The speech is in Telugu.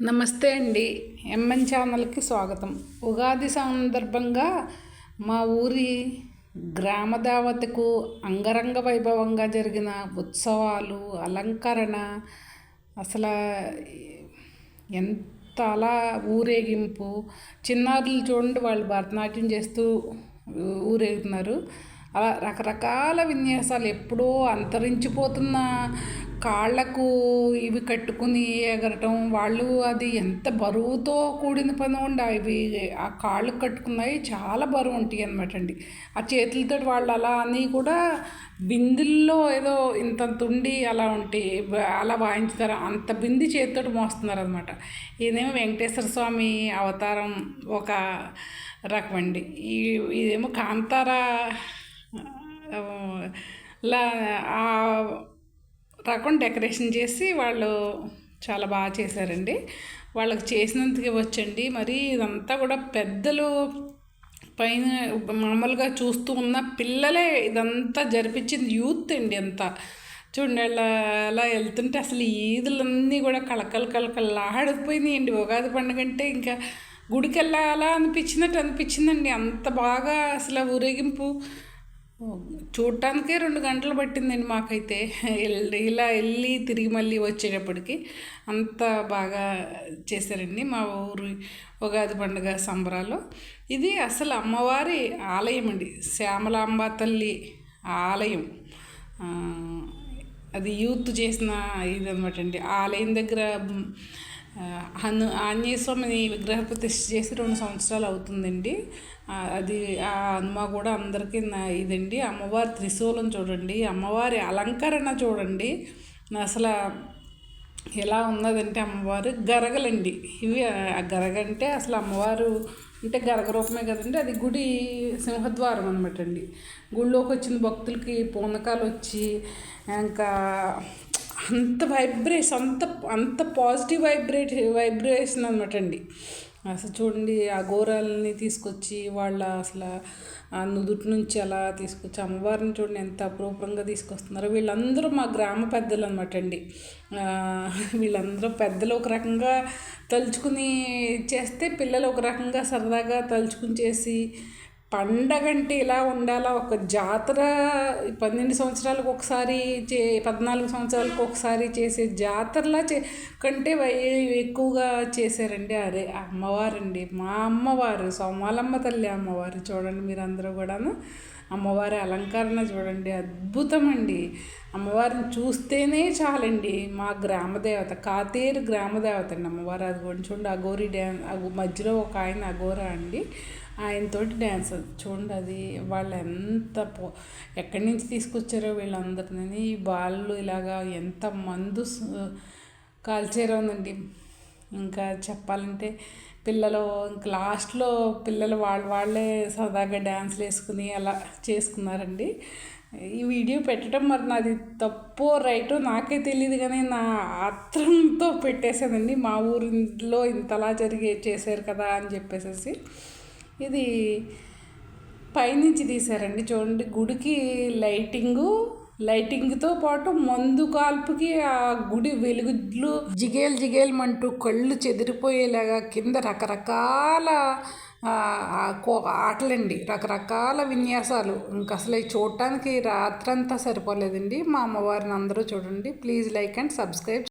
నమస్తే అండి. ఎంఎన్ ఛానల్కి స్వాగతం. ఉగాది సందర్భంగా మా ఊరి గ్రామదేవతకు అంగరంగ వైభవంగా జరిగిన ఉత్సవాలు, అలంకరణ అసలు ఎంత అలా ఊరేగింపు. చిన్నారులు చూడండి, వాళ్ళు భరతనాట్యం చేస్తూ ఊరేగుతున్నారు. అలా రకరకాల విన్యాసాలు, ఎప్పుడో అంతరించిపోతున్న కాళ్ళకు ఇవి కట్టుకుని ఎగరటం. వాళ్ళు అది ఎంత బరువుతో కూడిన పని ఉండి అవి ఆ కాళ్ళు కట్టుకున్నాయి చాలా బరువు ఉంటాయి అనమాట అండి. ఆ చేతులతో వాళ్ళు అలా అని కూడా బిందుల్లో ఏదో ఇంతంత ఉండి అలా ఉంటాయి, అలా వాయించుతారు. అంత బింది చేతితో మోస్తున్నారు అనమాట. ఇదేమో వెంకటేశ్వర స్వామి అవతారం ఒక రకమండి. ఇదేమో కాంతారా లా ఆ రకం డెకరేషన్ చేసి వాళ్ళు చాలా బాగా చేశారండి. వాళ్ళకి చేసినందుకు ఇవ్వచ్చండి. మరి ఇదంతా కూడా పెద్దలు పైన మామూలుగా చూస్తూ ఉన్న పిల్లలే ఇదంతా జరిపించింది, యూత్ అండి అంతా. చూడండి అలా వెళ్తుంటే అసలు ఈదులన్నీ కూడా కళకళలాడిపోయినాయండి. ఉగాది పండుగ అంటే ఇంకా గుడికి వెళ్ళాలా అనిపించినట్టు అనిపించిందండి. అంత బాగా అసలు ఊరేగింపు చూడటానికే 2 గంటలు పట్టిందండి మాకైతే. ఇలా వెళ్ళి తిరిగి మళ్ళీ వచ్చేటప్పటికి అంత బాగా చేశారండి మా ఊరి ఉగాది పండుగ సంబరాలు. ఇది అసలు అమ్మవారి ఆలయం అండి, శ్యామలాంబ తల్లి ఆలయం. అది యూత్ చేసిన ఇది అనమాట అండి. ఆలయం దగ్గర ఆంజనేయ స్వామిని విగ్రహ ప్రతిష్ఠ చేసి 2 సంవత్సరాలు అవుతుందండి. అది ఆ హనుమ కూడా అందరికీ ఇదండి. అమ్మవారి త్రిశూలం చూడండి, అమ్మవారి అలంకరణ చూడండి. అసలు ఎలా ఉన్నదంటే అమ్మవారు గరగలండి. ఇవి ఆ గరగ అంటే అసలు అమ్మవారు అంటే గరగ రూపమే కదండి. అది గుడి సింహద్వారం అనమాట అండి. గుళ్ళోకి వచ్చిన భక్తులకి పూనకాలు వచ్చి ఇంకా అంత వైబ్రేషన్, అంత పాజిటివ్ వైబ్రేషన్ అనమాట అండి. అసలు చూడండి, ఆ ఘోరాలని తీసుకొచ్చి వాళ్ళ అసలు ఆ నుదుటి నుంచి అలా తీసుకొచ్చి అమ్మవారిని చూడండి ఎంత అపురూపంగా తీసుకొస్తున్నారు. వీళ్ళందరూ మా గ్రామ పెద్దలు అనమాట అండి. వీళ్ళందరూ పెద్దలు ఒక రకంగా తలుచుకుని చేస్తే, పిల్లలు ఒక రకంగా సరదాగా తలుచుకుని చేసి, పండగ అంటే ఇలా ఉండాలా, ఒక జాతర 12 సంవత్సరాలకు ఒకసారి 14 సంవత్సరాలకు ఒకసారి చేసే జాతరలా కంటే ఎక్కువగా చేశారండి. అరే అమ్మవారండి, మా అమ్మవారు సోమాలమ్మ తల్లి అమ్మవారు చూడండి. మీరు అందరూ కూడాను అమ్మవారి అలంకరణ చూడండి, అద్భుతం అండి. అమ్మవారిని చూస్తేనే చాలండి. మా గ్రామదేవత, కాతేరు గ్రామదేవత అండి అమ్మవారు. అది కూడా చూడండి, అఘోరి డ్యాన్స్ మధ్యలో ఒక ఆయన అఘోర అండి, ఆయనతోటి డ్యాన్స్ చూడండి. అది వాళ్ళు ఎంత ఎక్కడి నుంచి తీసుకొచ్చారో వీళ్ళందరినీ. ఈ బాళ్ళు ఇలాగా ఎంత మందు కాల్చారో ఉందండి. ఇంకా చెప్పాలంటే పిల్లలు ఇంకా లాస్ట్లో పిల్లలు వాళ్ళే సరదాగా డ్యాన్స్లు వేసుకుని అలా చేసుకున్నారండి. ఈ వీడియో పెట్టడం మరి నాది తప్పో రైటో నాకే తెలియదు, కానీ నా ఆత్రంతో పెట్టేశానండి. మా ఊరిలో ఇంతలా చేశారు కదా అని చెప్పేసి. ఇది పైనుంచి తీశారండి చూడండి. గుడికి లైటింగ్తో పాటు మందు కాల్పుకి ఆ గుడి వెలుగులు జిగేలు కళ్ళు చెదిరిపోయేలాగా కింద రకరకాల ఆటలండి, రకరకాల విన్యాసాలు. ఇంక అసలు చూడటానికి రాత్రంతా సరిపోలేదండి. మా అమ్మవారిని అందరూ చూడండి. Please like and subscribe.